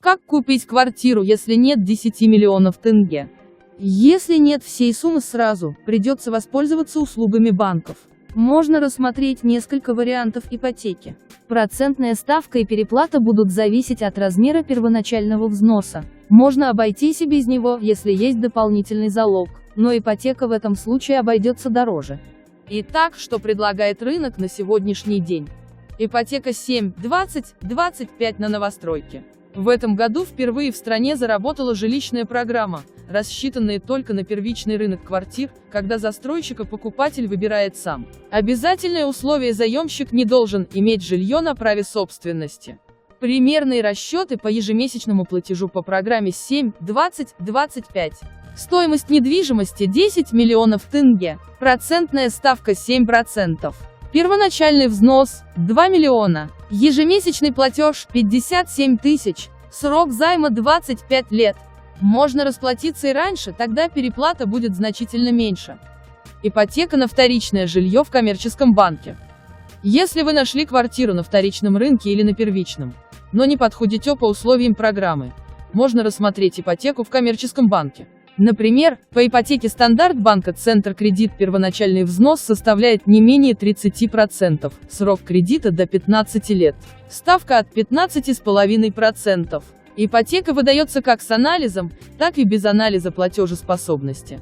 Как купить квартиру, если нет 10 миллионов тенге? Если нет всей суммы сразу, придется воспользоваться услугами банков. Можно рассмотреть несколько вариантов ипотеки. Процентная ставка и переплата будут зависеть от размера первоначального взноса. Можно обойтись и без него, если есть дополнительный залог, но ипотека в этом случае обойдется дороже. Итак, что предлагает рынок на сегодняшний день? Ипотека 7, 20, 25 на новостройки. В этом году впервые в стране заработала жилищная программа, рассчитанная только на первичный рынок квартир, когда застройщика покупатель выбирает сам. Обязательное условие: заемщик не должен иметь жилье на праве собственности. Примерные расчеты по ежемесячному платежу по программе 7, 20, 25. Стоимость недвижимости 10 миллионов тенге. Процентная ставка 7%. Первоначальный взнос – 2 миллиона. Ежемесячный платеж – 57 тысяч. Срок займа – 25 лет. Можно расплатиться и раньше, тогда переплата будет значительно меньше. Ипотека на вторичное жилье в коммерческом банке. Если вы нашли квартиру на вторичном рынке или на первичном, но не подходите по условиям программы, можно рассмотреть ипотеку в коммерческом банке. Например, по ипотеке Стандарт банка Центр Кредит первоначальный взнос составляет не менее 30%, срок кредита до 15 лет. Ставка от 15,5%. Ипотека выдается как с анализом, так и без анализа платежеспособности.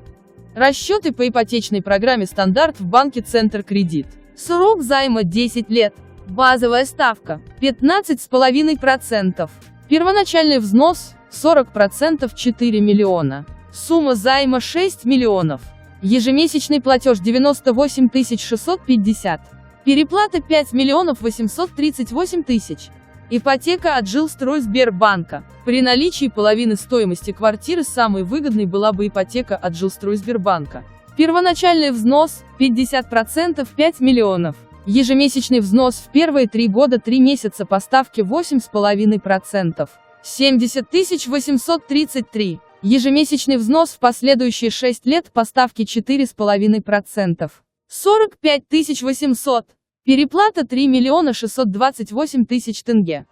Расчеты по ипотечной программе Стандарт в банке Центр Кредит. Срок займа 10 лет. Базовая ставка 15,5%. Первоначальный взнос 40% 4 миллиона. Сумма займа 6 миллионов. Ежемесячный платеж 98 650. Переплата 5 миллионов 838 тысяч. Ипотека от Жилстройсбербанка. При наличии половины стоимости квартиры самой выгодной была бы ипотека от Жилстройсбербанка. Первоначальный взнос 50% 5 миллионов. Ежемесячный взнос в первые 3 года 3 месяца по ставке 8,5%. 70 833. Ежемесячный взнос в последующие 6 лет по ставке 4,5%. 45 800. Переплата 3 628 000 тенге.